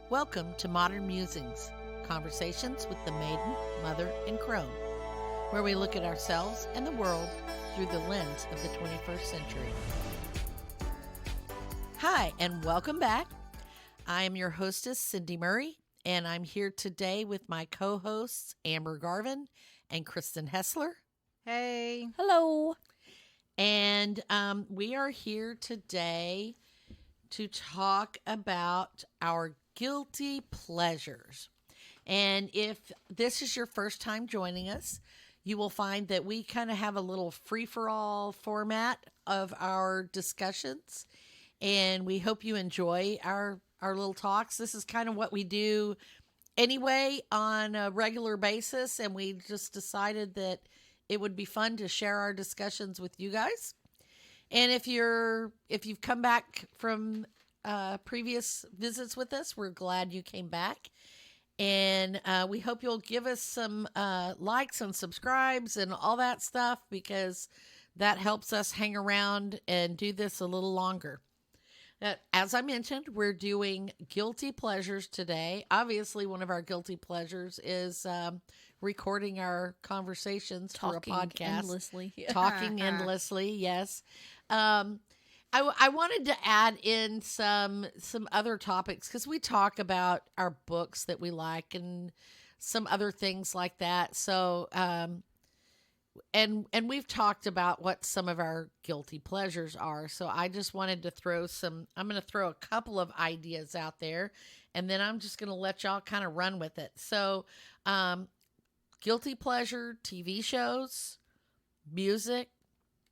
Welcome to Modern Musings, conversations with the maiden, mother, and crone, where we look at ourselves and the world through the lens of the 21st century. Hi, and welcome back. I am your hostess, Cindy Murray, and I'm here today with my co-hosts, Amber Garvin and Kristen Hessler. Hey. Hello. And we are here today to talk about our guilty pleasures. And if this is your first time joining us, you will find that we kind of have a little free-for-all format of our discussions. And we hope you enjoy our little talks. This is kind of what we do anyway on a regular basis. And we just decided that it would be fun to share our discussions with you guys. And if you've come back from previous visits with us, we're glad you came back. And we hope you'll give us some likes and subscribes and all that stuff, because that helps us hang around and do this a little longer. As I mentioned, we're doing guilty pleasures today. Obviously, one of our guilty pleasures is recording our conversations for a podcast. Endlessly. Talking endlessly, yes. I wanted to add in some other topics, because we talk about our books that we like and some other things like that. So, and we've talked about what some of our guilty pleasures are. So I just wanted to I'm going to throw a couple of ideas out there, and then I'm just going to let y'all kind of run with it. So, guilty pleasure TV shows, music,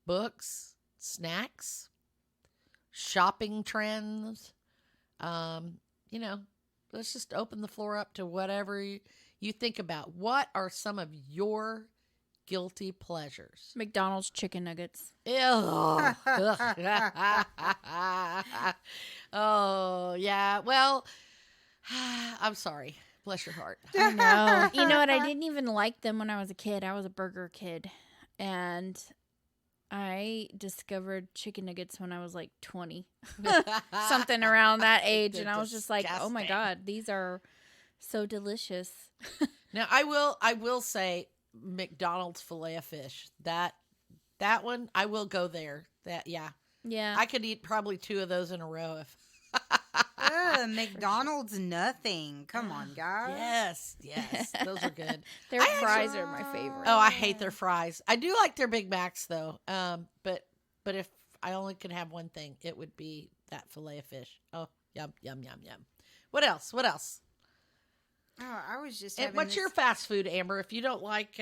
books, snacks, shopping trends. Let's just open the floor up to whatever you think about. What are some of your guilty pleasures? McDonald's chicken nuggets. Ew. Oh, yeah. Well, I'm sorry. Bless your heart. I know. You know what? I didn't even like them when I was a kid. I was a burger kid. And I discovered chicken nuggets when I was like 20. Something around that age. And I was just like, oh my God, these are so delicious. Now, I will say McDonald's Filet-O-Fish. That one, I will go there. Yeah. I could eat probably 2 of those in a row if McDonald's nothing. Come on, guys. Yes. Those are good. Their fries are my favorite. Oh, I hate their fries. I do like their Big Macs though. But if I only could have one thing, it would be that Filet-O-Fish. Oh, yum. What else? Oh, I was just And what's your fast food, Amber? If you don't like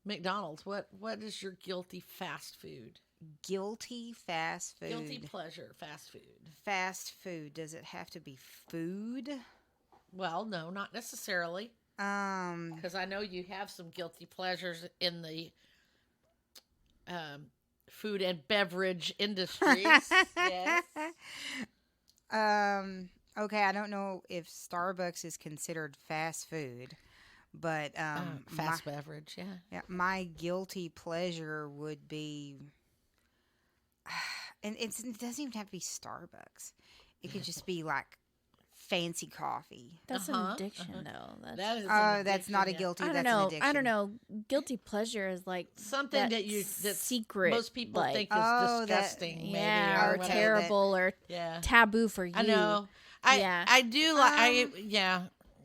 McDonald's, what is your guilty fast food? guilty fast food? Guilty pleasure fast food. Fast food. Does it have to be food? Well, no, not necessarily. Because I know you have some guilty pleasures in the food and beverage industries. Yes. Okay, I don't know if Starbucks is considered fast food, but fast beverage, yeah. Yeah, my guilty pleasure would be, and it doesn't even have to be Starbucks. It could just be like fancy coffee. That's an addiction, though. That is. That's not a guilty. I don't that's know. An addiction. I don't know. Guilty pleasure is like something that's secret. Most people like, think is disgusting, maybe, or whatever. terrible, or taboo for you. I know. I do like.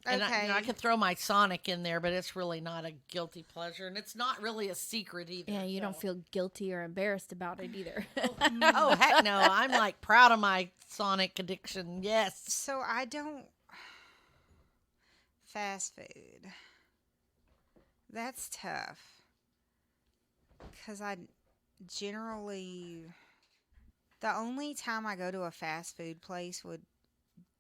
And okay. I could throw my Sonic in there, but it's really not a guilty pleasure, and it's not really a secret either. Yeah, you don't feel guilty or embarrassed about it either. Oh, heck no. I'm like proud of my Sonic addiction. Yes. So I don't. Fast food. That's tough. Because I generally. The only time I go to a fast food place would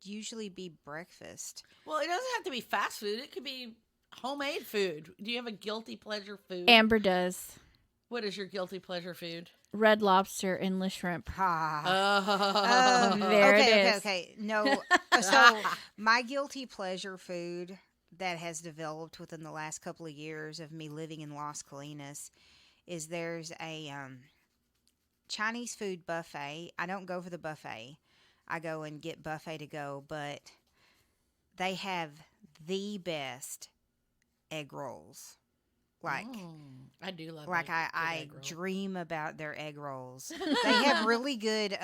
usually be breakfast. Well, it doesn't have to be fast food. It could be homemade food. Do you have a guilty pleasure food? Amber does. What is your guilty pleasure food? Red Lobster, endless shrimp. There it is. Okay. No. So my guilty pleasure food that has developed within the last couple of years of me living in Las Colinas is there's a Chinese food buffet. I don't go for the buffet. I go and get buffet to go, but they have the best egg rolls. Like, I do love like good I egg roll. dream about their egg rolls. They have really good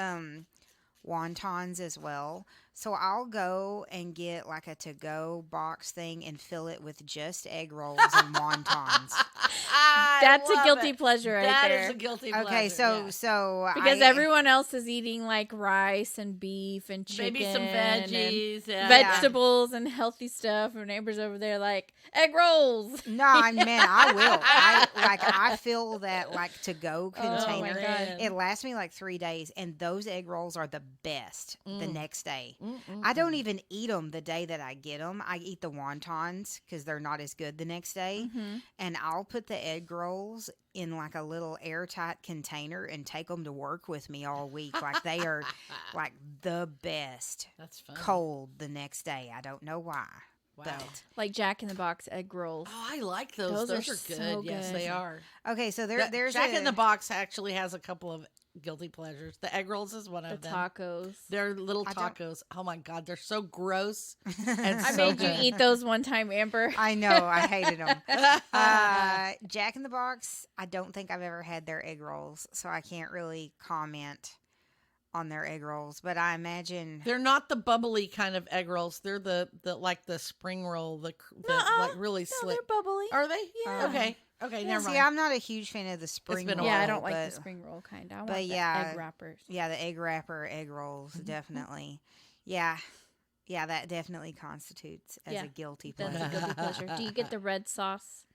wontons as well. So I'll go and get like a to-go box thing and fill it with just egg rolls and wontons. That's a guilty pleasure right That there. is a guilty pleasure. Okay, so yeah. so Because I, everyone else is eating like rice and beef and chicken, maybe some and veggies, vegetables and healthy stuff. Our neighbors over there like egg rolls. No, I will. I fill that like to-go Oh my container. God. It lasts me like 3 days, and those egg rolls are the best the next day. Mm-mm. I don't even eat them the day that I get them. I eat the wontons because they're not as good the next day. Mm-hmm. And I'll put the egg rolls in like a little airtight container and take them to work with me all week. Like they are like the best That's funny. cold the next day. I don't know why. Wow. But Like Jack in the Box egg rolls. Oh, I like those. Those Those are are good. so Yes, good. they are. okay, so The- there's Jack a, in the Box actually has a couple of guilty pleasures. The egg rolls is one The of them. tacos. They're little I don't- tacos. Oh my god, they're so gross. And I so made you good. eat those one time, Amber. I know, I hated them. Jack in the Box, I don't think I've ever had their egg rolls, so I can't really comment on their egg rolls. But I imagine They're not the bubbly kind of egg rolls. They're the like the spring roll, the Nuh-uh. like really No, slick. they're bubbly. Are they? Yeah. Okay. Okay, yeah, never see, mind. I'm not a huge fan of the spring been a roll. Yeah, I don't like but, the spring roll kind. I want but the yeah, egg wrappers. Yeah, the egg wrapper egg rolls, definitely. Yeah, that definitely constitutes as Yeah, a guilty That's pleasure. a guilty pleasure. Do you get the red sauce?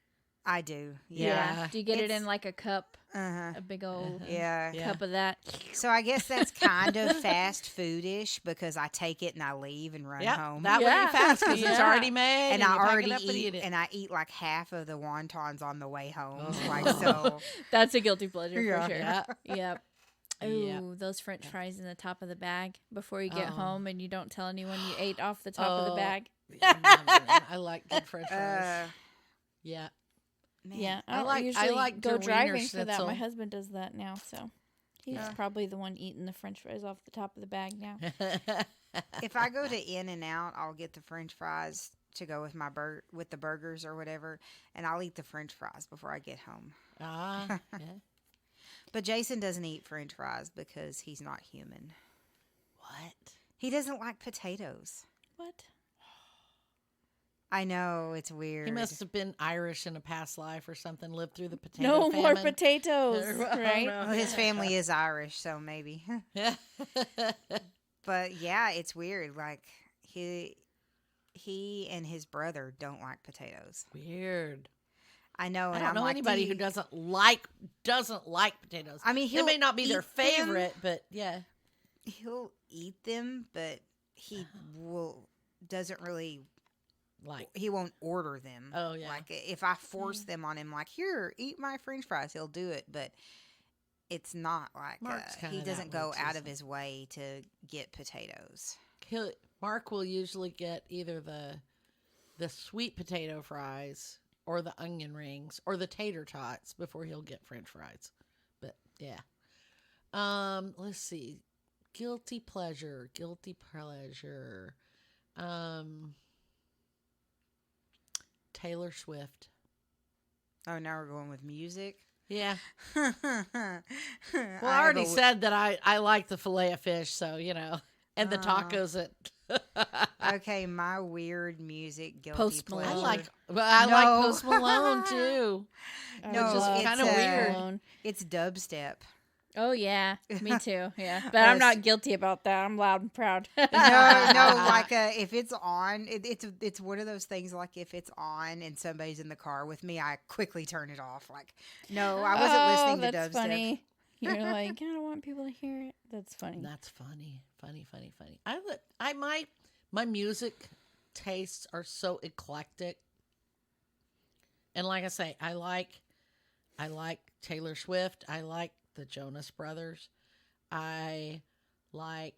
I do. Yeah. Do you get it It's- in like a cup? Uh-huh. A big old Yeah. Yeah. cup of that? So I guess that's kind of fast foodish because I take it and I leave and run Yeah, home. that would Yeah. be fast because it's Yeah. already made, and you I pack it already up and eat, it. and I eat like half of the wontons on the way home. Oh. Like so, That's a guilty pleasure Yeah. for sure. Yeah. Yep. Ooh, Yep. those French fries in the top of the bag before you get Oh. home and you don't tell anyone you ate off the top of the Oh. bag. I like good French fries. Yeah. man. Yeah, I I don't like- I usually like go der driving Wiener for that. Schnitzel. My husband does that now, so he's Yeah. probably the one eating the French fries off the top of the bag now. If I go to In and Out, I'll get the French fries to go with my with the burgers or whatever, and I'll eat the French fries before I get home. Ah, yeah. But Jason doesn't eat French fries because he's not human. What? He doesn't like potatoes. What? I know, it's weird. He must have been Irish in a past life or something. Lived through the potato No more famine. potatoes, Oh, right? no. Well, his family is Irish, so maybe. Yeah. But yeah, it's weird. Like he and his brother don't like potatoes. Weird. I know. I And don't I'm know like, anybody who doesn't like potatoes. I mean, It he'll may not be their eat them. favorite, but yeah. He'll eat them, but he doesn't really. Like, He won't order them. Oh, yeah. Like if I force them on him, like here, eat my French fries, he'll do it. But it's not like Mark's kinda he that doesn't way, go too, out so. of his way to get potatoes. Mark will usually get either the sweet potato fries or the onion rings or the tater tots before he'll get French fries. But yeah. Let's see. Guilty pleasure. Taylor Swift. Oh, now we're going with music. Yeah. Well, Well, I already said that I like the fillet of fish, so and the tacos at. Okay, my weird music guilty Post pleasure. Malone. I No. like Post Malone too. I No, love it's, kinda weird. Malone. It's dubstep. Oh yeah, me too. Yeah, but I'm not guilty about that. I'm loud and proud. No, like if it's on, it's one of those things. Like if it's on and somebody's in the car with me, I quickly turn it off. Like, no, I wasn't listening to that's dubstep. funny. You're like, I don't want people to hear it. That's funny. That's funny. My music tastes are so eclectic. And like I say, I like Taylor Swift. I like the Jonas Brothers. I like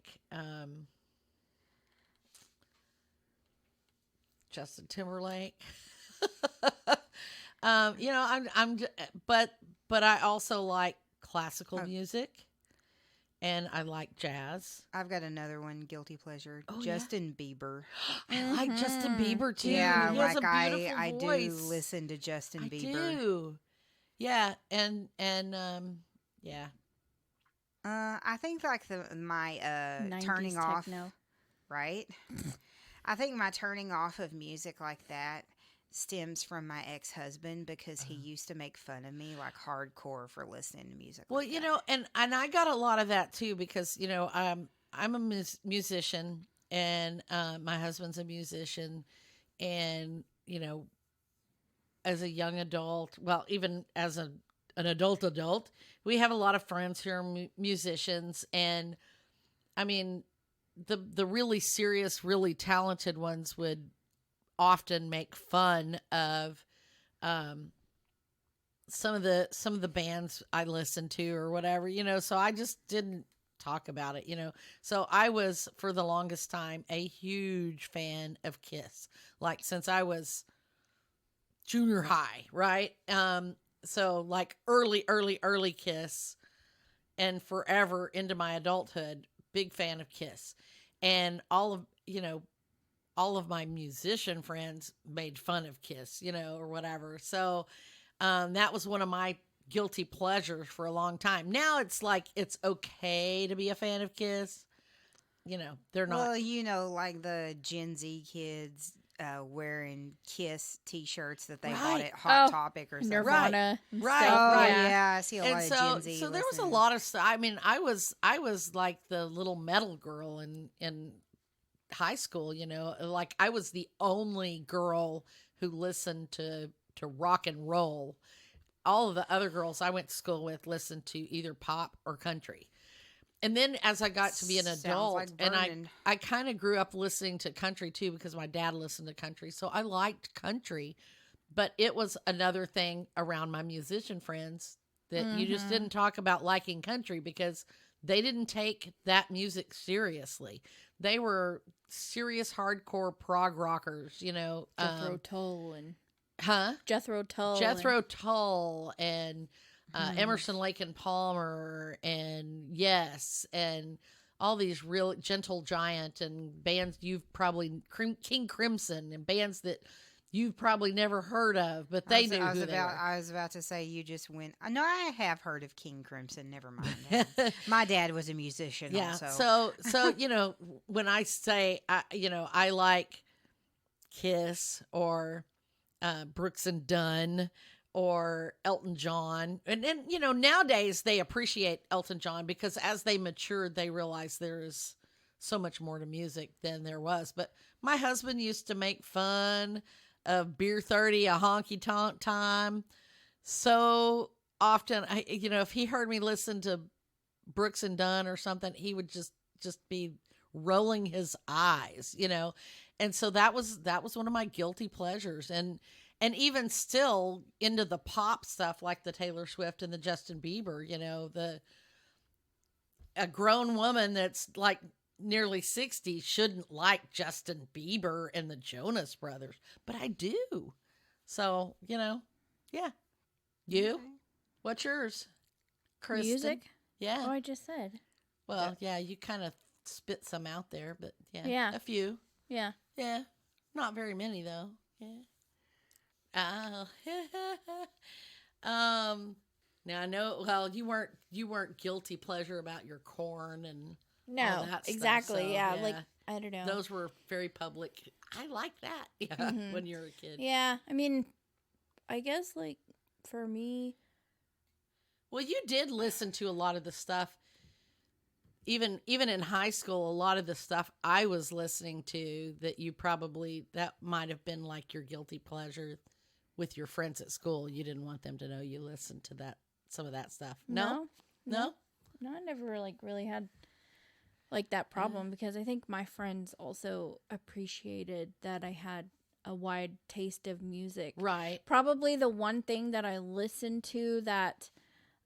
Justin Timberlake. but I also like classical music, and I like jazz. I've got another one, guilty pleasure. Oh, yeah? Justin Bieber. I like Justin Bieber too. Yeah, he has like a beautiful I voice. do listen to Justin I Bieber. do. Yeah, and yeah. I think like my 90s turning off, techno. right? I think my turning off of music like that stems from my ex-husband because he used to make fun of me like hardcore for listening to music. Well, like you that. know, and I got a lot of that too because I'm a musician and my husband's a musician, and as a young adult, well, even as an adult, we have a lot of friends who are musicians, and I mean, the really serious, really talented ones would often make fun of some of the bands I listened to or whatever, so I just didn't talk about it, So I was for the longest time a huge fan of Kiss, like since I was junior high, right? So like early Kiss, and forever into my adulthood, big fan of Kiss. And all of my musician friends made fun of Kiss, or whatever. So that was one of my guilty pleasures for a long time. Now it's like it's okay to be a fan of Kiss. They're not. Well, like the Gen Z kids wearing Kiss T-shirts that they bought Right. at Hot Oh, Topic or something. Nirvana. and Right, stuff, Oh right. yeah, I see a lot And of so Gen Z. there was a listening. lot of stuff. I mean, I was like the little metal girl in high school, like I was the only girl who listened to rock and roll. All of the other girls I went to school with listened to either pop or country. And then as I got to be an Sounds adult, like and Vernon. I kind of grew up listening to country too because my dad listened to country. So I liked country, but it was another thing around my musician friends that you just Mhm. didn't talk about liking country because they didn't take that music seriously. They were serious hardcore prog rockers, Jethro Tull and huh? Jethro Tull. Jethro Tull and Mhm. Emerson, Lake and Palmer and Yes and all these real Gentle Giant and bands you've probably King Crimson and bands that you've probably never heard of, but they knew who they were. I was about to say you just went. No, I have heard of King Crimson. Never mind. My dad was a musician. Yeah. Also. So when I say I like Kiss or Brooks and Dunn or Elton John, and then nowadays they appreciate Elton John because as they matured, they realized there is so much more to music than there was. But my husband used to make fun of Beer 30, a honky tonk time. So often, if he heard me listen to Brooks and Dunn or something, he would just be rolling his eyes, And so that was one of my guilty pleasures, and even still into the pop stuff like the Taylor Swift and the Justin Bieber, a grown woman that's like nearly 60 shouldn't like Justin Bieber and the Jonas Brothers, but I do. So, yeah. You? Okay. What's yours? Kristen? Music? Yeah. Oh, I just said. Well, yeah, you kind of spit some out there, but Yeah. a few. Yeah. Yeah. Not very many though. Yeah. Now I know you weren't guilty pleasure about your corn and all No, that stuff, exactly. so, yeah. Like, I don't know. those were very public. I like that. Yeah. Mhm. When you're a kid. Yeah. I mean, I guess, like, for me, Well, you did listen to a lot of the stuff. Even in high school, a lot of the stuff I was listening to that might have been like your guilty pleasure with your friends at school. You didn't want them to know you listened to some of that stuff. No? No, I never, like, really had, like, that problem because I think my friends also appreciated that I had a wide taste of music. Right. Probably the one thing that I listened to that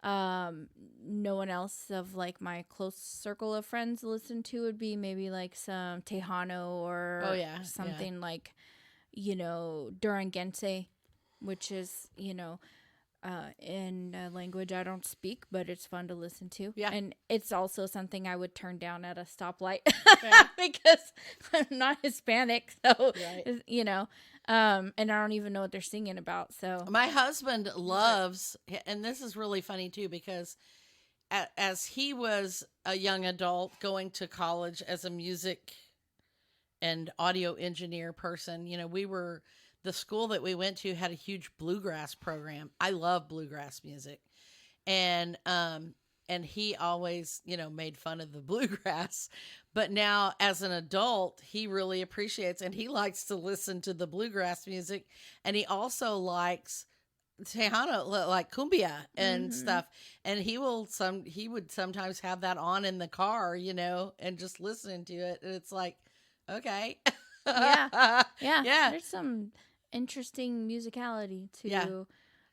no one else of like my close circle of friends listened to would be maybe like some Tejano or something like Duranguense, which is in a language I don't speak, but it's fun to listen to. Yeah. And it's also something I would turn down at a stoplight Yeah. because I'm not Hispanic. So, Right. you know, and I don't even know what they're singing about. So, My husband loves, and this is really funny too, because as he was a young adult going to college as a music and audio engineer person, the school that we went to had a huge bluegrass program. I love bluegrass music. And he always, made fun of the bluegrass. But now as an adult, he really appreciates and he likes to listen to the bluegrass music. And he also likes Tejano, like cumbia and stuff. And he would sometimes have that on in the car, and just listening to it. And it's like, okay. yeah. Yeah. There's some interesting musicality to Yeah.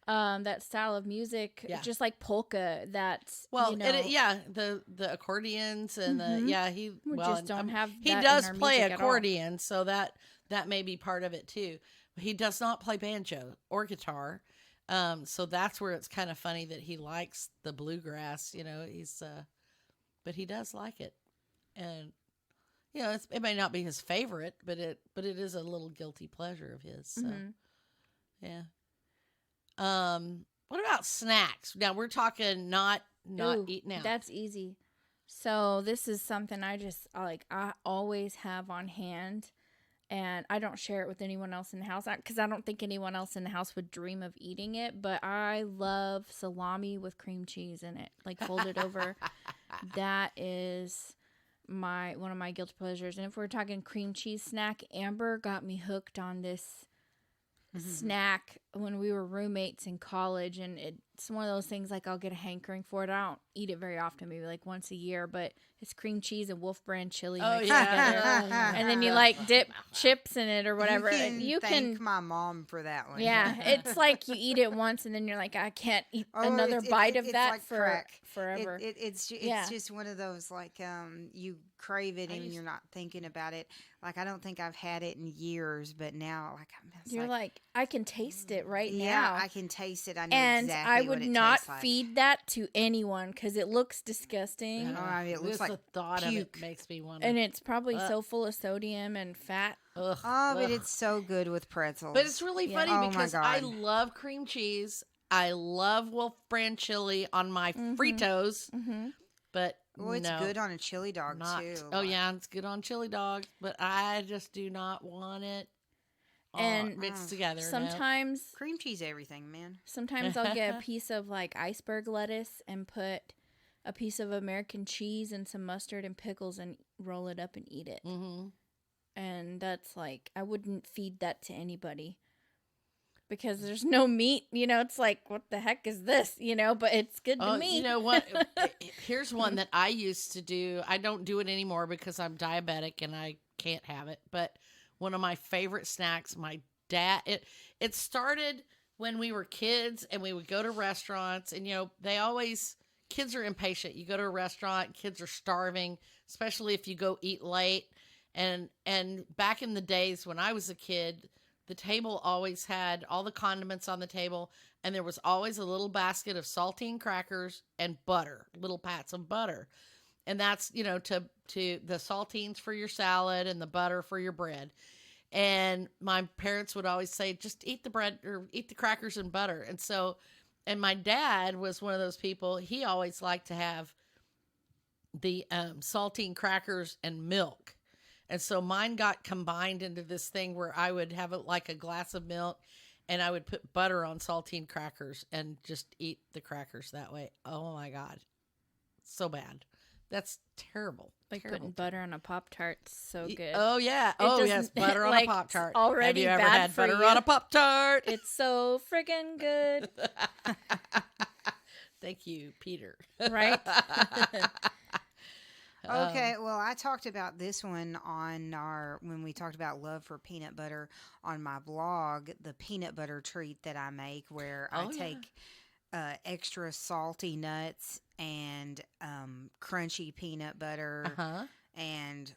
that style of music. Yeah. Just like polka. That's, Well, you know, the accordions and we just don't have he that in does our play music at all. accordion, so that may be part of it too. He does not play banjo or guitar, so that's where it's kind of funny that he likes the bluegrass. But he does like it, and it may not be his favorite, but it is a little guilty pleasure of his. So, yeah. What about snacks? Now we're talking not Ooh, eating out. That's easy. So this is something I always have on hand, and I don't share it with anyone else in the house because I don't think anyone else in the house would dream of eating it. But I love salami with cream cheese in it, like folded over. That is one of my guilty pleasures. And if we're talking cream cheese snack, Amber got me hooked on this snack when we were roommates in college, and it's one of those things like I'll get a hankering for it. I don't eat it very often, maybe like once a year, but it's cream cheese and Wolf Brand chili mixed together. And then you like dip chips in it or whatever. You can thank my mom for that one. Yeah, it's like you eat it once and then you're like, I can't eat another bite of that like for crack. forever. It's just one of those like you crave it and you're not thinking about it. Like I don't think I've had it in years, but now you're like I can taste it right now. Yeah, I can taste it. I know and exactly I what would it not tastes like. feed that to anyone because it looks disgusting. Oh, I mean, it looks Just like the thought puke. of it makes me want And it's probably so full of sodium and fat. Ugh, Oh, but ugh. it's so good with pretzels. But it's really Yeah. funny Oh my because I God. love cream cheese. I love Wolf Brand chili on my Fritos, but it's no, good on a chili dog not. too. Oh yeah, it's good on chili dogs, but I just do not want it And mixed together. no. Sometimes Cream cheese, everything, man. I'll get a piece of like iceberg lettuce and put a piece of American cheese and some mustard and pickles and roll it up and eat it. Mhm. And that's like, I wouldn't feed that to anybody because there's no meat. It's like, what the heck is this? But it's good to me. You know what? Here's one that I used to do. I don't do it anymore because I'm diabetic and I can't have it. But one of my favorite snacks, my dad, it started when we were kids and we would go to restaurants and, kids are impatient. You go to a restaurant, kids are starving, especially if you go eat late. And back in the days when I was a kid, the table always had all the condiments on the table, and there was always a little basket of saltine crackers and butter, little pats of butter. And that's, to the saltines for your salad and the butter for your bread. And my parents would always say, just eat the bread or eat the crackers and butter. And my dad was one of those people, he always liked to have the saltine crackers and milk. And so mine got combined into this thing where I would have it like a glass of milk and I would put butter on saltine crackers and just eat the crackers that way. Oh my God. So bad. That's terrible. Like Terrible. putting butter on a Pop-Tart. So good. Oh yeah. It Oh doesn't- yes, butter on like, a Pop-Tart. already Have you ever bad had for butter you. on a Pop-Tart? It's so friggin' good, Thank you, Peter. right? Okay, well, I talked about this one when we talked about love for peanut butter on my blog, the peanut butter treat that I make where I Oh, yeah. take extra salty nuts and crunchy peanut butter Uh-huh. and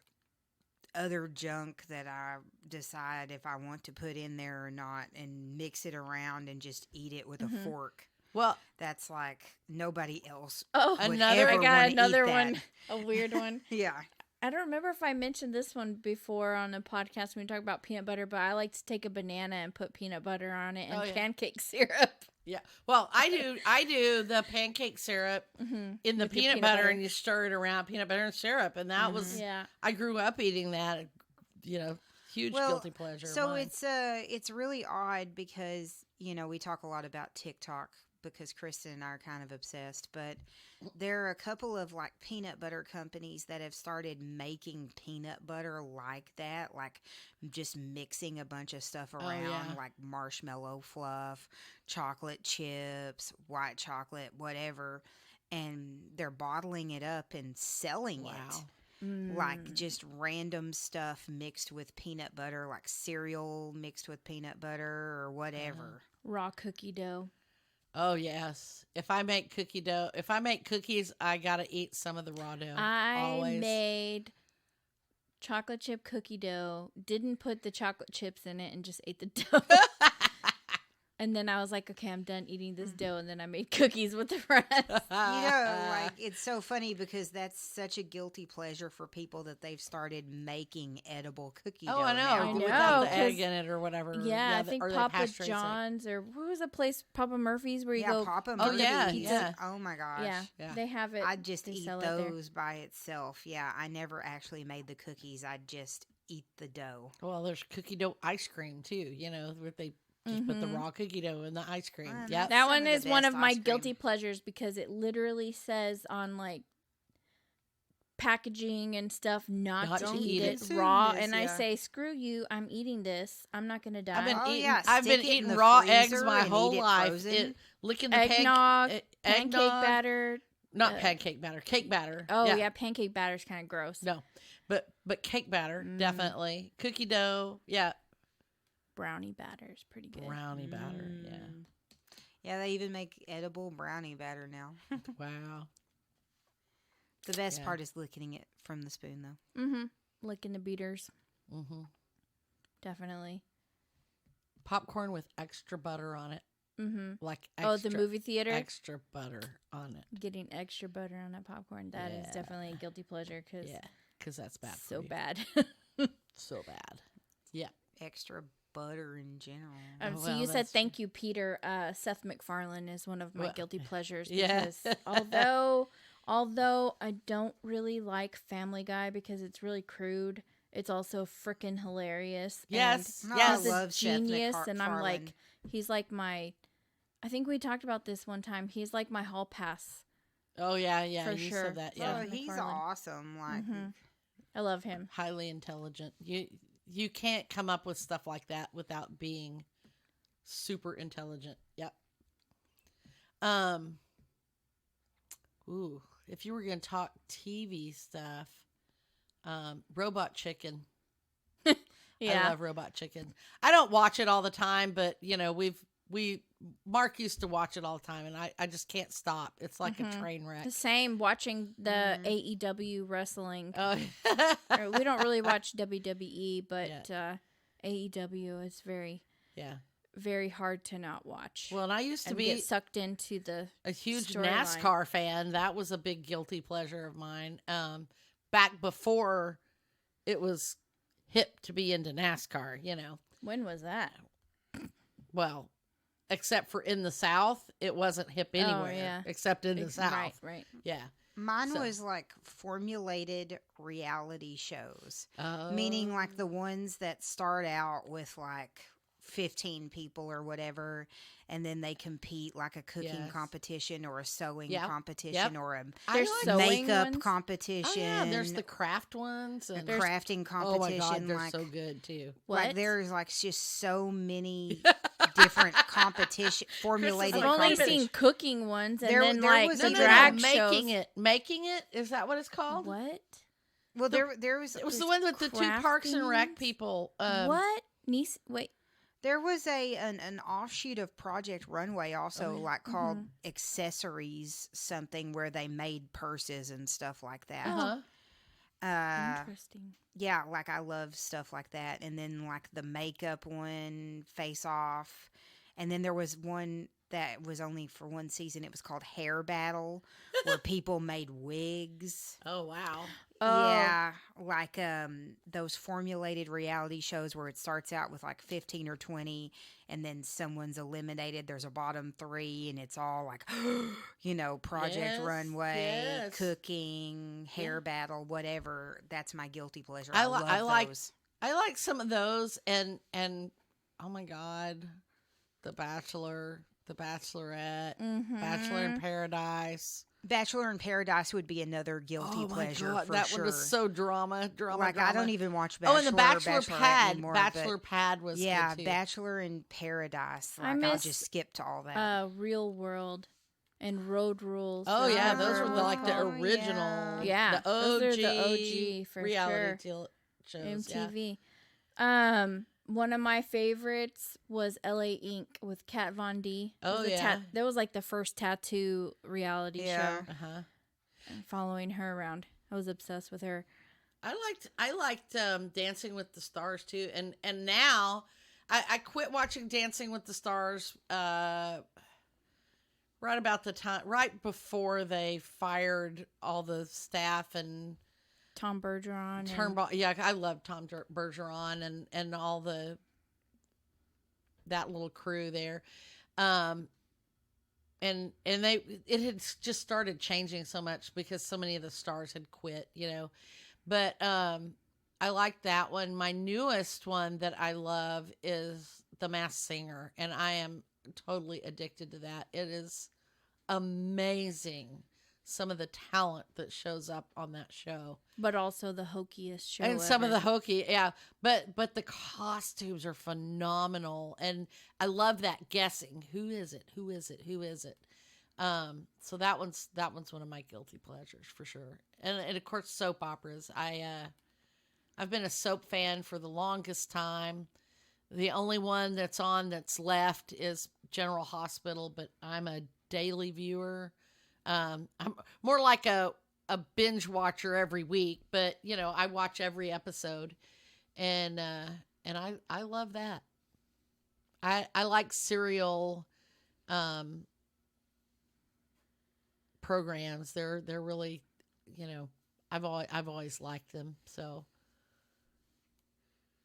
other junk that I decide if I want to put in there or not and mix it around and just eat it with a fork. Well, That's like nobody else. Oh, would Another- I ever got wanna eat another that. one, a weird one. Yeah. I don't remember if I mentioned this one before on a podcast when we talk about peanut butter, but I like to take a banana and put peanut butter on it and Oh, yeah. pancake syrup. yeah. Well, I do the pancake syrup Mm-hmm. in the With your peanut peanut butter, butter. and you stir it around peanut butter and syrup, and that was Yeah. I grew up eating that. Huge Well, guilty pleasure. of So mine. it's really odd because we talk a lot about TikTok because Kristen and I are kind of obsessed, but there are a couple of like peanut butter companies that have started making peanut butter like that, like just mixing a bunch of stuff around, yeah. like marshmallow fluff, chocolate chips, white chocolate, whatever, and they're bottling it up and selling Wow. it. Mm. Like just random stuff mixed with peanut butter, like cereal mixed with peanut butter or whatever. Raw cookie dough. Oh yes. If I make cookies, I gotta eat some of the raw dough. I always. made chocolate chip cookie dough, didn't put the chocolate chips in it, and just ate the dough. And then I was like, okay, I'm done eating this dough. And then I made cookies with the rest. Like it's so funny because that's such a guilty pleasure for people that they've started making edible cookie dough. Oh, I know. now. I Without know, the egg 'cause- in it or whatever. Yeah, I the- think or the Papa pasteurized egg. John's or what was the place, Papa Murphy's, where you Yeah, go. Papa Oh, Murphy's. yeah, yeah. Oh my gosh. Yeah, Yeah. they have it. I just they eat sell it there. those by itself. Yeah, I never actually made the cookies. I just eat the dough. Well, there's cookie dough ice cream too. Where they just put the Mhm. raw cookie dough in the ice cream. Well, Yep. That Some one of the is one best of my ice cream. guilty pleasures because it literally says on like packaging and stuff not to eat it Consume raw. this, And I yeah. say, screw you, I'm eating this. I'm not gonna die. I've been Oh, eating. yeah, I've been stick it in eating the raw eggs freezer my and whole eat it life. frozen. Licking the Eggnog, eggnog, pancake batter. not pancake batter, cake batter. Oh yeah, pancake batter's kind of gross. No, but cake batter Mm. definitely. Cookie dough, yeah. Brownie batter's pretty good. Brownie batter, Mm. Yeah, they even make edible brownie batter now. yeah. Wow. The best Yeah. part is licking it from the spoon, though. Mm-hmm. Licking the beaters, hmm definitely. Popcorn with extra butter on it, Mm-hmm. like extra, Oh, the movie theater. extra butter on it. Getting extra butter on that popcorn. That is Yeah. definitely a guilty pleasure because Yeah, because that's bad. so for you. bad. So bad. Yeah. Extra butter in general. Oh, So well, you said that's thank you, Peter. Seth MacFarlane is one of my Well, guilty pleasures yeah. because although I don't really like Family Guy because it's really crude, it's also freaking hilarious. Yes. No, yes. and he's a love Seth genius, and I'm like, MacFarlane. he's like my. I think we talked about this one time. He's like my hall pass. Oh yeah, yeah. For you sure. said that. Oh, Yeah. Seth he's MacFarlane. awesome. Like, Mhm. I love him. Highly intelligent. You can't come up with stuff like that without being super intelligent. Yep. Ooh, if you were going to talk TV stuff, Robot Chicken. I Yeah. love Robot Chicken. I don't watch it all the time, but Mark used to watch it all the time, and I just can't stop. It's like a Mhm. train wreck. The same watching the Mhm. AEW wrestling. Oh, Or we don't really watch WWE, but Yeah. AEW is very, yeah. very hard to not watch. Well, and I used to and be get sucked into the. a huge storyline. NASCAR fan. That was a big guilty pleasure of mine. Back before it was hip to be into NASCAR, When was that? Well, except for in the South, it wasn't hip anywhere yeah. except in the South. Right, right. Yeah. mine So- was like formulated reality shows, Oh. meaning like the ones that start out with like 15 people or whatever, and then they compete like a cooking Yes. competition or a sewing Yep. competition Yep. or a There's like sewing makeup ones? competition. Oh, yeah, there's the craft ones. a And crafting oh my competition. God, they're like, so good too. What? like there's like just so many different competition formulated I've like, only competition. seen cooking ones, and There- then there like was the a- drag making shows. Making it, is that what it's called? What? Well, there was It was the one with the two Parks and Rec crafting? people. What? Niece? Wait. There was an offshoot of Project Runway also yeah. like called Accessories something where they made purses and stuff like that. Uh-huh. Interesting. Yeah, like I love stuff like that. And then like the makeup one, Face Off. And then there was one that was only for one season. It was called Hair Battle, where people made wigs. Oh wow. Oh. Yeah, like those formulated reality shows where it starts out with like 15 or 20 and then someone's eliminated. There's a bottom 3 and it's all like Project Yes, Runway, yes. cooking, hair battle, whatever. That's my guilty pleasure. I I, li- love I like- those. I like some of those, and oh my God, The Bachelor, The Bachelorette, Mhm. Bachelor in Paradise. Bachelor in Paradise would be another guilty Oh my pleasure God, for that sure. one was so drama. Like I don't even watch Bachelor. Oh, and the Bachelor or Bachelorette Pad. anymore, Bachelor but Pad was yeah, good too. Bachelor in Paradise. I Like I'll miss, just skip to all that. Real World and Road Rules. Oh yeah, Remember those were those like the called? original, Yeah, the OG, those are the OG for reality sure. shows. Yeah. MTV. One of my favorites was LA Inc. with Kat Von D. It Oh, was a yeah. that was like the first tattoo reality Yeah. show. Uh-huh. And following her around, I was obsessed with her. I liked Dancing with the Stars too, and now I quit watching Dancing with the Stars right about the time right before they fired all the staff and Tom Bergeron. and- yeah, I love Tom Bergeron and all that little crew there. And it had just started changing so much because so many of the stars had quit, But I like that one. My newest one that I love is The Masked Singer, and I am totally addicted to that. It is amazing, some of the talent that shows up on that show. but also the hokiest show. And some of the ever. hokey, yeah. But the costumes are phenomenal, and I love that guessing. Who is it? Who is it? Who is it? So that one's one of my guilty pleasures for sure. And of course soap operas. I've been a soap fan for the longest time. The only one that's on that's left is General Hospital, but I'm a daily viewer. I'm more like a binge watcher every week, but I watch every episode, and I love that. I like serial programs. They're really, I've always liked them. So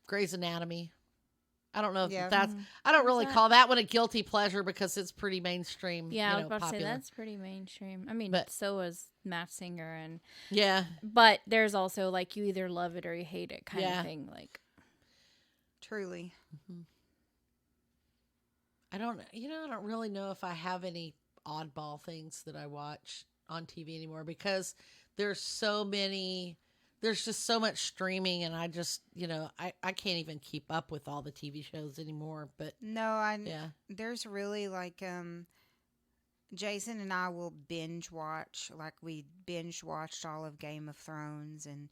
Grey's Anatomy. I don't know if Yeah. that's. I don't really that? call that one a guilty pleasure because it's pretty mainstream. Yeah, I was about popular. to say that's pretty mainstream. I mean, But- so is Masked Singer, and Yeah, but there's also like you either love it or you hate it kind Yeah. of thing. Like Truly. I don't really know if I have any oddball things that I watch on TV anymore because there's just so much streaming, and I just, I can't even keep up with all the TV shows anymore. But No, yeah, there's really like Jason and I will binge watch. Like we binge watched all of Game of Thrones, and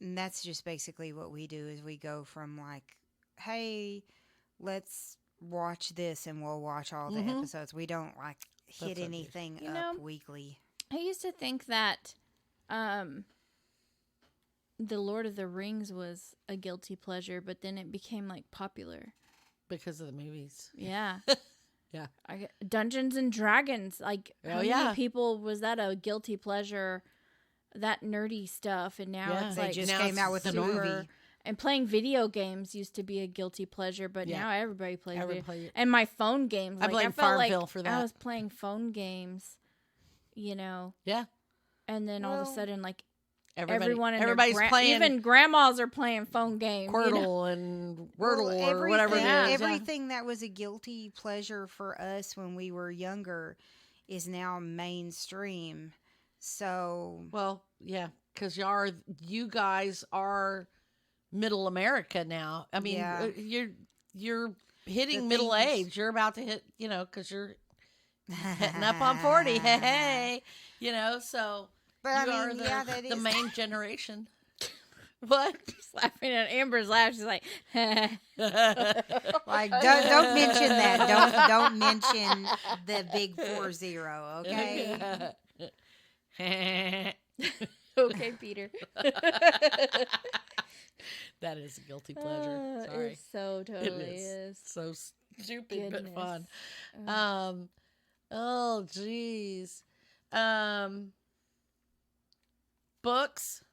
that's just basically what we do. Is we go from like, hey, let's watch this, and we'll watch all the Mhm. episodes. We don't like hit That's okay. anything You up know, weekly. I used to think that the Lord of the Rings was a guilty pleasure, but then it became like popular. because of the movies. Yeah. Yeah. Dungeons and Dragons. Like, Oh, how yeah. many people was that a guilty pleasure? That nerdy stuff, and now Yeah. it's They like just now came it's out with a super- movie. And playing video games used to be a guilty pleasure, but Yeah. now everybody plays I would video. play it. And my phone games. I Like, blame I felt Farmville like for I that. was playing phone games, Yeah, and then all of a Well, sudden, like everybody's everybody's playing even grandmas are playing phone games. Quirtle and Wordle Well, or whatever it is. yeah. Yeah. Everything that was a guilty pleasure for us when we were younger is now mainstream. So Well, yeah, because you guys are middle America now. I mean, Yeah. you're hitting The middle things- age. You're about to hit, because you're hitting up on 40. Hey, so But you I mean, are yeah, that the is main generation. What? Just laughing at Amber's laugh. She's like, like don't mention that. Don't mention the big 40. Okay. okay, Peter. That is a guilty pleasure. Sorry. It so It totally is. is. So Stupid but fun. Ugh. Oh geez. Books.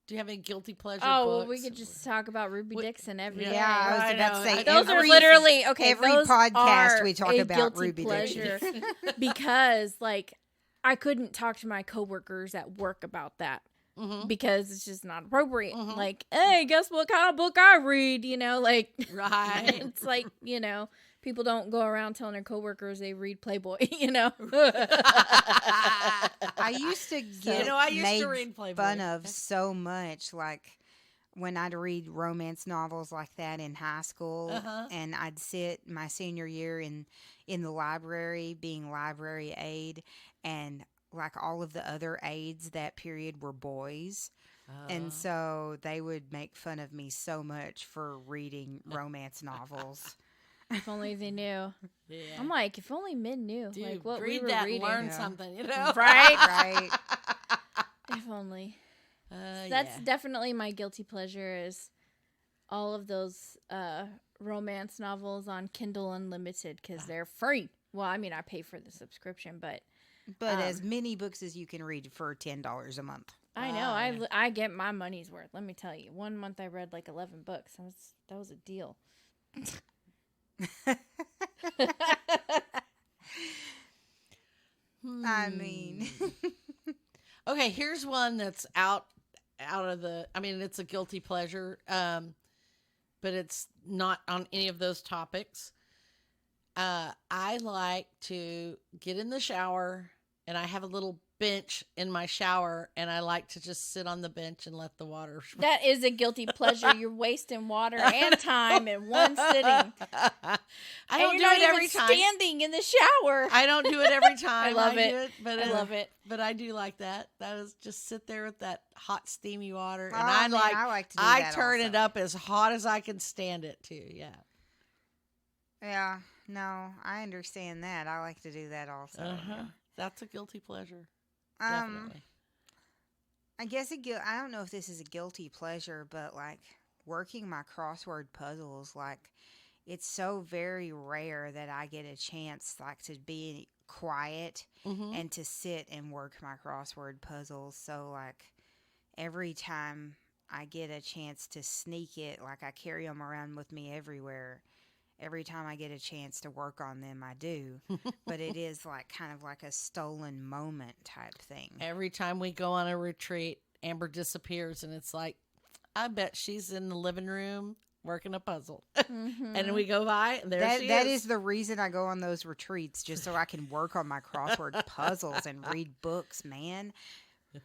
Do you have any guilty pleasure Oh, books? well, we could just talk about Ruby Dixon every day. Yeah, I was I about know. to say Those are every- literally okay. every those podcast are we talk a about guilty Ruby pleasure Dixon. because, like, I couldn't talk to my coworkers at work about that Mhm. because it's just not appropriate. Mhm. Like, hey, guess what kind of book I read? You know, like, Right. it's like, you know, people don't go around telling their coworkers they read Playboy. You know, I used to get I used made to read Playboy. fun of so much, like when I'd read romance novels like that in high school, Uh-huh. and I'd sit my senior year in the library, being library aide, and like all of the other aides that period were boys. And so they would make fun of me so much for reading romance novels. if only they knew. Yeah. I'm like, if only men knew, Dude, like what read we were that reading. and learn Yeah. something, you know? Right? Right. If only. That's Yeah. definitely my guilty pleasure is all of those romance novels on Kindle Unlimited because they're free. Well, I mean, I pay for the subscription, but But as many books as you can read for $10 a month. I know yeah. I get my money's worth. Let me tell you, one month I read like 11 books. That was a deal. I mean, Okay, here's one that's out of the. I mean, it's a guilty pleasure, but it's not on any of those topics. I like to get in the shower, and I have a little bench in my shower, and I like to just sit on the bench and let the water. That is a guilty pleasure. You're wasting water and time in one sitting. I don't and do you're not it every even time. standing in the shower. I don't do it every time. love do it. but I love it. But I do like that. That is just sit there with that hot, steamy water, and oh, I man, like. I like to do I that turn also. it up as hot as I can stand it too. Yeah. Yeah, no, I understand that. I like to do that also. Uh-huh. That's a guilty pleasure. yeah. Definitely. I guess I don't know if this is a guilty pleasure, but like working my crossword puzzles, like it's so very rare that I get a chance like to be quiet Mhm. and to sit and work my crossword puzzles. So like every time I get a chance to sneak it, like I carry them around with me everywhere. Every time I get a chance to work on them, I do. But it is like kind of like a stolen moment type thing. Every time we go on a retreat, Amber disappears, and it's like, I bet she's in the living room working a puzzle. Mhm. And we go by, and there she That is. is the reason I go on those retreats, just so I can work on my crossword puzzles and read books, man. And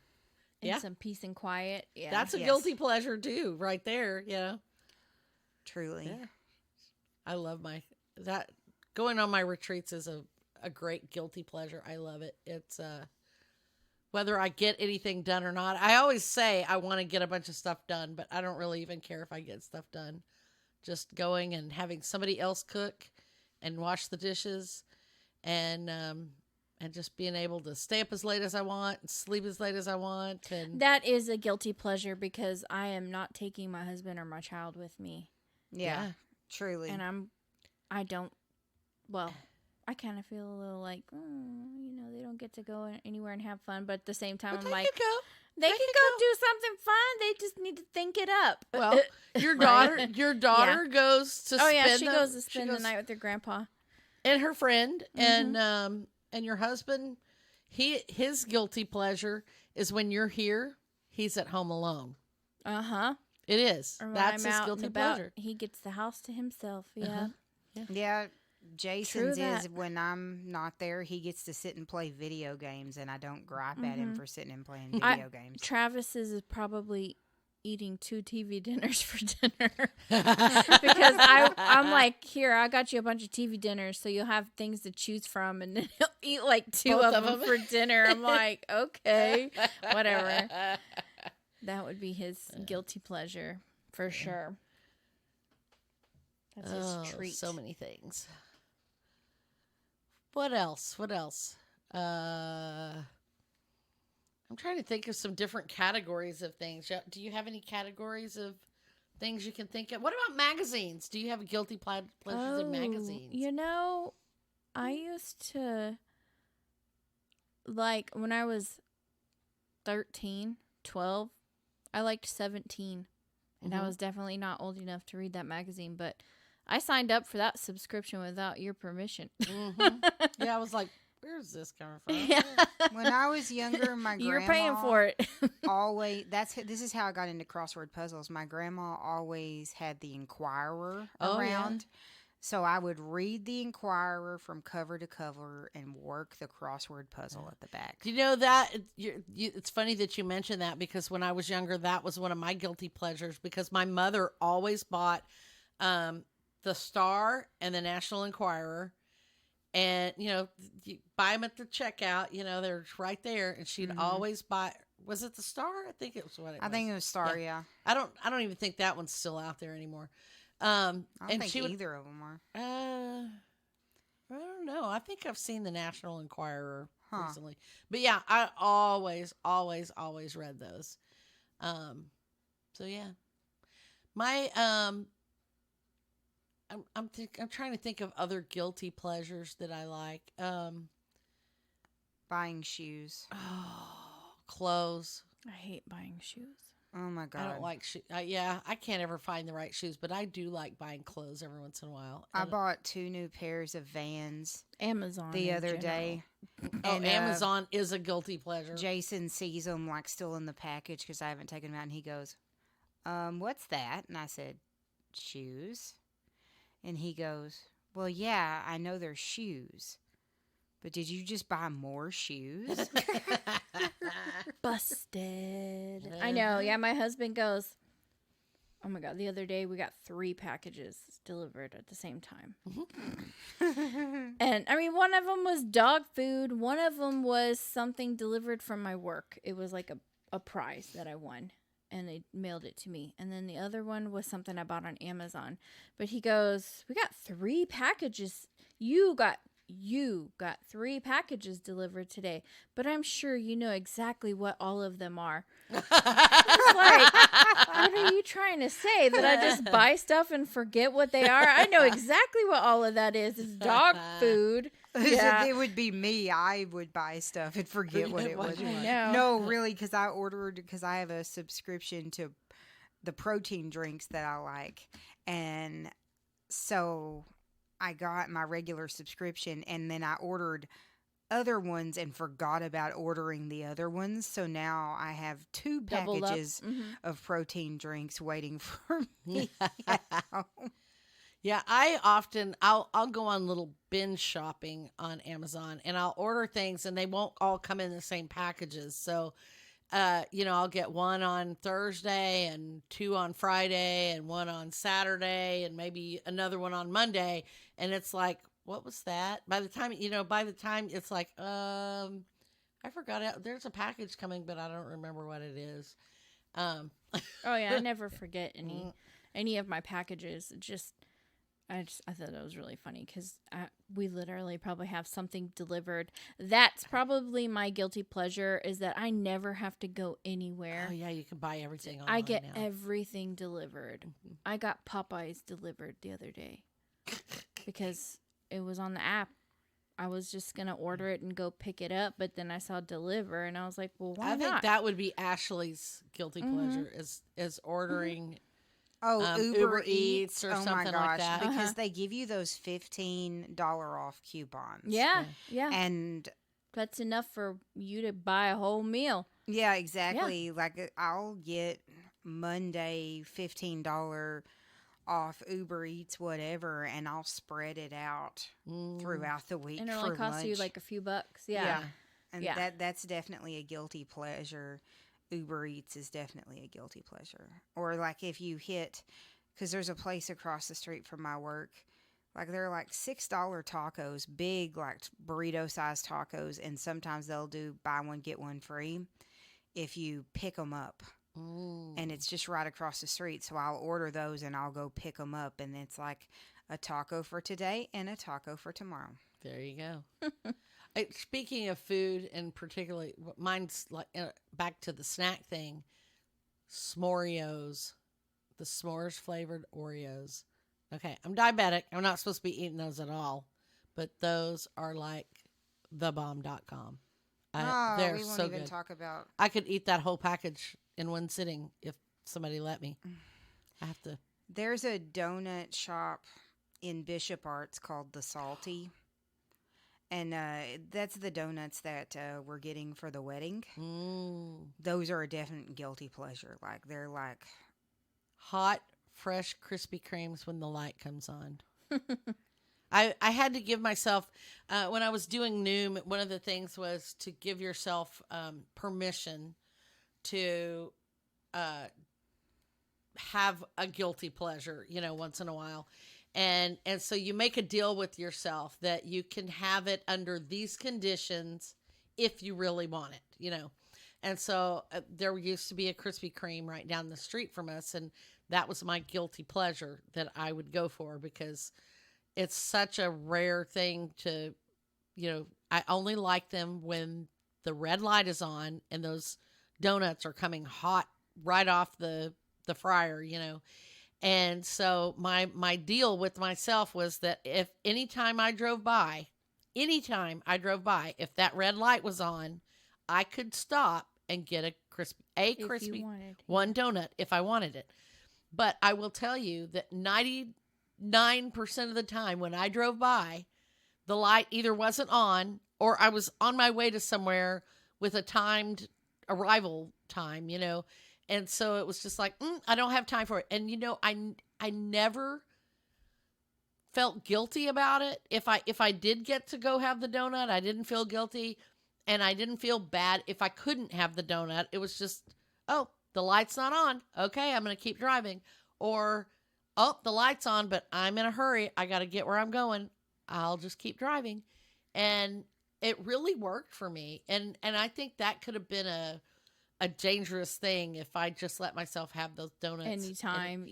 Yeah. some peace and quiet. Yeah. That's a Yes. guilty pleasure too, right there. Yeah. Truly. Yeah. I love that going on my retreats is a great guilty pleasure. I love it. It's whether I get anything done or not. I always say I want to get a bunch of stuff done, but I don't really even care if I get stuff done. Just going and having somebody else cook and wash the dishes and just being able to stay up as late as I want and sleep as late as I want and That is a guilty pleasure because I am not taking my husband or my child with me. Yeah. Truly. And I kind of feel a little like, they don't get to go anywhere and have fun. But at the same time, But I'm they like, could go. they can go do something fun. They just need to think it up. Well, your daughter goes to oh, yeah, spend she the- goes to she spend the goes- night with her grandpa. and her friend and your husband. His guilty pleasure is when you're here, he's at home alone. Uh-huh. It is. Or when That's I'm his out guilty and about, pleasure. he gets the house to himself. Yeah. Uh-huh. Yeah. Jason's that. is when I'm not there, he gets to sit and play video games, and I don't gripe at him for sitting and playing video games. Travis's is probably eating 2 TV dinners for dinner because I'm like, here, I got you a bunch of TV dinners, so you'll have things to choose from, and then he'll eat like 2 Both of of them them. for dinner. I'm like, okay, whatever. That would be his guilty pleasure for sure. That's his treat. So many things. What else? I'm trying to think of some different categories of things. Do you have any categories of things you can think of. What about magazines? Do you have guilty pleasures in magazines? You know, I used to, like, when I was 13, 12, I liked 17. And I Mhm. was definitely not old enough to read that magazine, but I signed up for that subscription without your permission. Mhm. Yeah, I was like, where's this coming from? Yeah. When I was younger, my You're grandma paying for it. always this is how I got into crossword puzzles. My grandma always had the Inquirer Oh, yeah. around. So I would read the Inquirer from cover to cover and work the crossword puzzle at the back. Do you know that it's funny that you mentioned that, because when I was younger, that was one of my guilty pleasures, because my mother always bought the Star and the National Enquirer, and you buy them at the checkout. They're right there, and she'd Mhm. always buy. Was it the Star? I think it was what it I was. think it was Star, yeah. I don't even think that one's still out there anymore. I don't And think she would. either of them are. I don't know. I think I've seen the National Enquirer Huh. recently, but yeah, I always read those. So yeah, my I'm trying to think of other guilty pleasures that I like. Buying shoes. Clothes. I hate buying shoes. Oh my God. I don't like shoes. Yeah, I can't ever find the right shoes, but I do like buying clothes every once in a while. I And- bought 2 new pairs of Vans Amazon. the in other general. day. Oh, And, Amazon is a guilty pleasure. Jason sees them like still in the package because I haven't taken them out, and he goes, "What's that?" And I said, "Shoes." And he goes, "Well, yeah, I know they're shoes, but did you just buy more shoes?" Busted. I know. Yeah, my husband goes, oh my God, the other day we got 3 packages delivered at the same time. And I mean, one of them was dog food. One of them was something delivered from my work. It was like a prize that I won, and they mailed it to me. And then the other one was something I bought on Amazon. But he goes, we got 3 packages. You got 3 packages delivered today, but I'm sure you know exactly what all of them are. It's like, what are you trying to say? That I just buy stuff and forget what they are? I know exactly what all of that is. It's dog food. Yeah. It would be me. I would buy stuff and forget what it was. I know. No, really, because I have a subscription to the protein drinks that I like, and so I got my regular subscription, and then I ordered other ones and forgot about ordering the other ones. So now I have 2 Doubled up. packages Mhm. of protein drinks waiting for me at home. Yeah, I'll go on little binge shopping on Amazon, and I'll order things, and they won't all come in the same packages. So, I'll get one on Thursday and 2 on Friday and 1 on Saturday and maybe another one on Monday. And it's like, what was that? By the time it's like, I forgot there's a package coming, but I don't remember what it is. Oh yeah, I never forget Mm. any of my packages. I thought that was really funny because we literally probably have something delivered. That's probably my guilty pleasure, is that I never have to go anywhere. Oh yeah, you can buy everything online I get now. everything delivered. Mhm. I got Popeyes delivered the other day because it was on the app. I was just gonna order it and go pick it up, but then I saw deliver, and I was like, "Well, why I think not?" that would be Ashley's guilty Mhm. pleasure is ordering. Oh, Uber Eats or oh something my like gosh, that. because Uh-huh. they give you those $15 off coupons. yeah, yeah, And that's enough for you to buy a whole meal. yeah, exactly. Like I'll get Monday $15 off Uber Eats, whatever, and I'll spread it out Mm. throughout the week And it for only costs you lunch. like a few bucks. Yeah. And Yeah. that's definitely a guilty pleasure. Uber Eats is definitely a guilty pleasure. Or like if you hit, because there's a place across the street from my work, like they're like $6 tacos, big like burrito sized tacos, and sometimes they'll do buy one get one free if you pick them up. Mm. And it's just right across the street, so I'll order those and I'll go pick them up, and it's like a taco for today and a taco for tomorrow. There you go. Speaking of food, and particularly, mine's like back to the snack thing. S'moreos, the s'mores flavored Oreos. Okay, I'm diabetic. I'm not supposed to be eating those at all, but those are like thebomb.com. Oh, They're we won't so even good. talk about. I could eat that whole package in one sitting if somebody let me. I have to. There's a donut shop in Bishop Arts called The Salty. And that's the donuts that we're getting for the wedding. Those are a definite guilty pleasure. Like, they're like. Hot, fresh Krispy Kremes when the light comes on. I had to give myself, when I was doing Noom, one of the things was to give yourself permission to have a guilty pleasure, once in a while. And so you make a deal with yourself that you can have it under these conditions if you really want it, And so there used to be a Krispy Kreme right down the street from us, and that was my guilty pleasure that I would go for because it's such a rare thing to, I only like them when the red light is on and those donuts are coming hot right off the fryer, And so my deal with myself was that if anytime I drove by, if that red light was on, I could stop and get a crispy one donut if I wanted it. But I will tell you that 99% of the time when I drove by, the light either wasn't on or I was on my way to somewhere with a timed arrival time, And so it was just like, I don't have time for it. And, I never felt guilty about it. If I did get to go have the donut, I didn't feel guilty. And I didn't feel bad if I couldn't have the donut. It was just, oh, the light's not on. Okay, I'm going to keep driving. Or, oh, the light's on, but I'm in a hurry. I got to get where I'm going. I'll just keep driving. And it really worked for me. And I think that could have been a dangerous thing if I just let myself have those donuts anytime.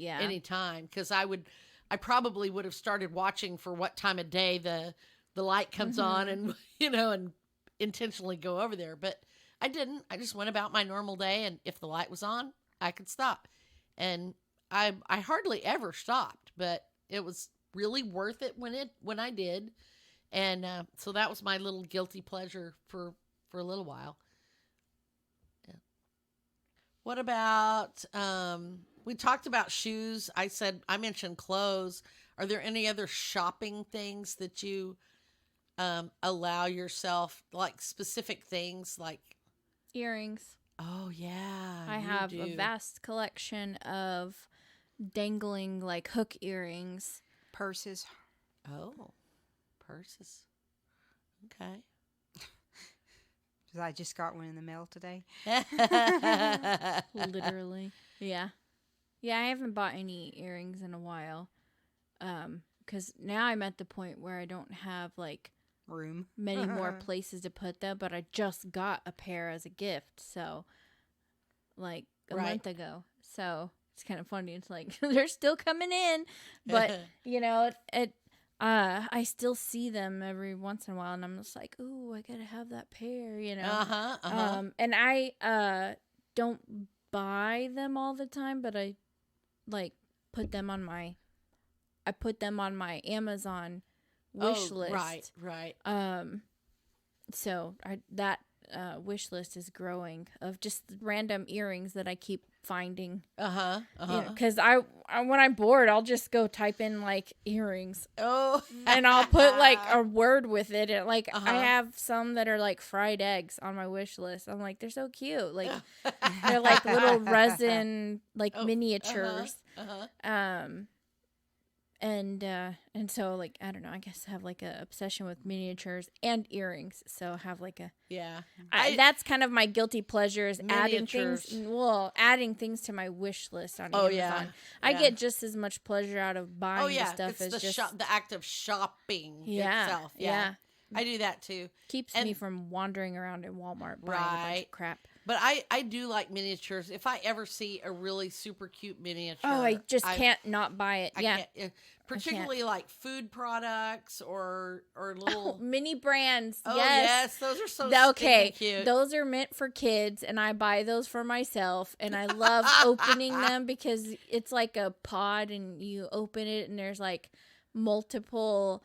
Because I probably would have started watching for what time of day the light comes on and, and intentionally go over there. But I didn't. I just went about my normal day, and if the light was on, I could stop. And I hardly ever stopped, but it was really worth it when I did. And so that was my little guilty pleasure for a little while. Yeah. What about we talked about shoes. I mentioned clothes. Are there any other shopping things that you allow yourself, like specific things like Earrings. Oh yeah, I have a vast collection of dangling like hook earrings. Purses. Oh, purses. Okay. I just got one in the mail today. Literally. Yeah. Yeah, I haven't bought any earrings in a while. Because now I'm at the point where I don't have like room, many more places to put them, but I just got a pair as a gift, so like a month ago. So it's kind of funny. It's like they're still coming in, but I still see them every once in a while, and I'm just like, ooh, I gotta have that pair, And I don't buy them all the time, but I like put them on my Amazon wish list. Right. So that wish list is growing of just random earrings that I keep finding. Because I when I'm bored, I'll just go type in like earrings. Oh. And I'll put like a word with it. And like I have some that are like fried eggs on my wish list. I'm like, they're so cute. Like they're like little resin like miniatures. And so like I don't know, I guess I have like a obsession with miniatures and earrings, so I have like a that's kind of my guilty pleasure is adding things to my wish list on Amazon. I get just as much pleasure out of buying the stuff as just the act of shopping itself. I do that too. Keeps me from wandering around in Walmart buying a bunch of crap. But I do like miniatures. If I ever see a really super cute miniature, Oh, I just can't not buy it. I Yeah. can't, particularly like food products or little. Mini brands. Oh yes. those are so Okay, stinking cute. those are meant for kids, and I buy those for myself, and I love opening them because it's like a pod, and you open it, and there's like multiple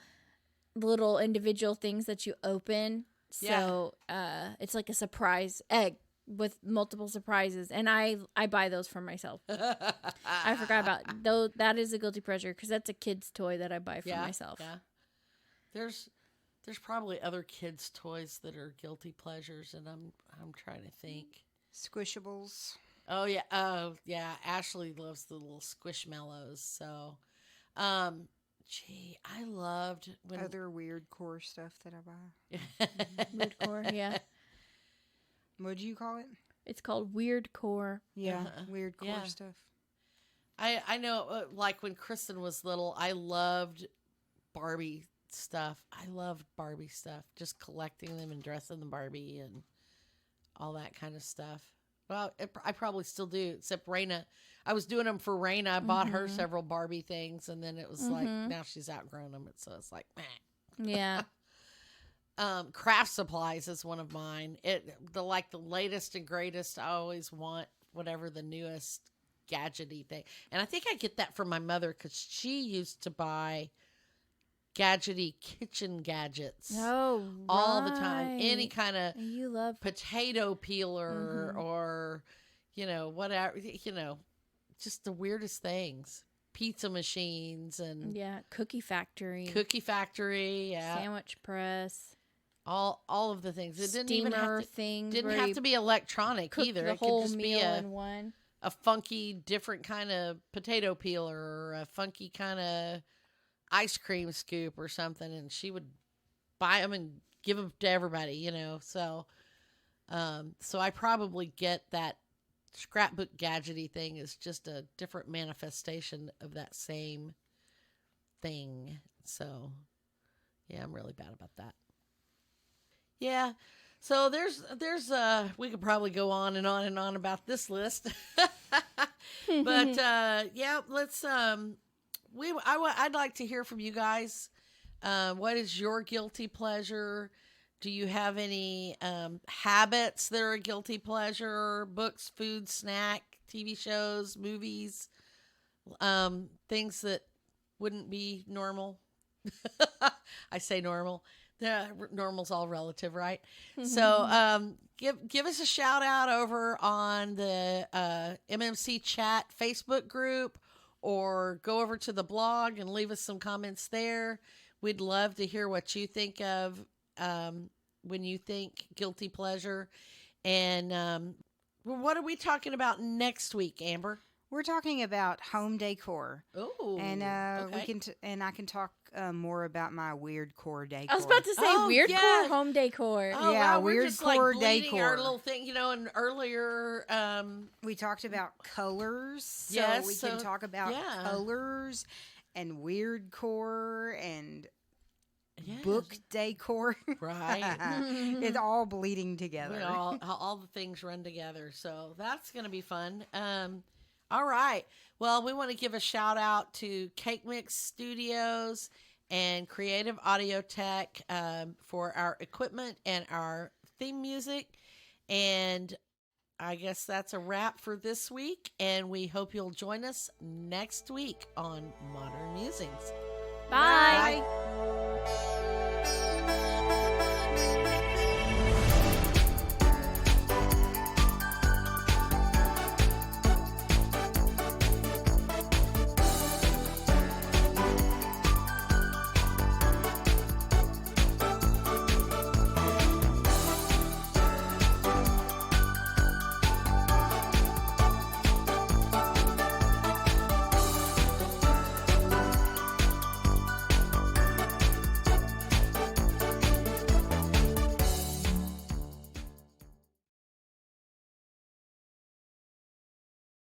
little individual things that you open. So it's like a surprise egg with multiple surprises, and I buy those for myself. I forgot about though. That is a guilty pleasure because that's a kid's toy that I buy for myself. Yeah, there's probably other kids' toys that are guilty pleasures, and I'm trying to think. Squishables. Oh yeah. Ashley loves the little squishmallows. So, gee, I loved when Other weird core stuff that I buy. Weird core, yeah. What do you call it? It's called Weird Core. Yeah, Uh-huh. weird core Yeah. stuff. I know, like when Kristen was little, I loved Barbie stuff. I loved Barbie stuff, just collecting them and dressing the Barbie and all that kind of stuff. Well, I probably still do, except Raina. I was doing them for Raina. I bought her several Barbie things, and then it was like, now she's outgrown them. So it's like, meh. Yeah. Craft supplies is one of mine. The latest and greatest. I always want whatever the newest gadgety thing, and I think I get that from my mother because she used to buy gadgety kitchen gadgets Oh, all the time. Any right. kind of You love. potato peeler or whatever, just the weirdest things. Pizza machines and Yeah, Cookie Factory. Cookie Factory. Yeah, Sandwich press. all of the things. It didn't even Steamer have to. things. Didn't where have you to be electronic cook either. the It could whole just be meal in one. a funky, different kind of potato peeler or a funky kind of ice cream scoop or something, and she would buy them and give them to everybody, So, so I probably get that scrapbook gadgety thing is just a different manifestation of that same thing. So, yeah, I'm really bad about that. Yeah. So there's we could probably go on and on and on about this list. But yeah, let's I'd like to hear from you guys. What is your guilty pleasure? Do you have any habits that are a guilty pleasure? Books, food, snack, TV shows, movies, things that wouldn't be normal. I say normal. Normal's all relative, right? So give us a shout out over on the MMC Chat Facebook group, or go over to the blog and leave us some comments there. We'd love to hear what you think of when you think guilty pleasure. And what are we talking about next week, Amber? We're talking about home decor, Oh, and we okay. can I can talk more about my weird core decor. I was about to say Oh, Weird yeah. Core home decor. Oh, Yeah, wow, we're weird just like core bleeding our decor. little thing, and earlier, We talked about colors, so Yes, we can so- talk about yeah. colors and weird core and yeah, book decor. right. It's all bleeding together. We all the things run together, so that's going to be fun. All right. Well, we want to give a shout out to Cake Mix Studios and Creative Audio Tech for our equipment and our theme music. And I guess that's a wrap for this week. And we hope you'll join us next week on Modern Musings. Bye. Bye.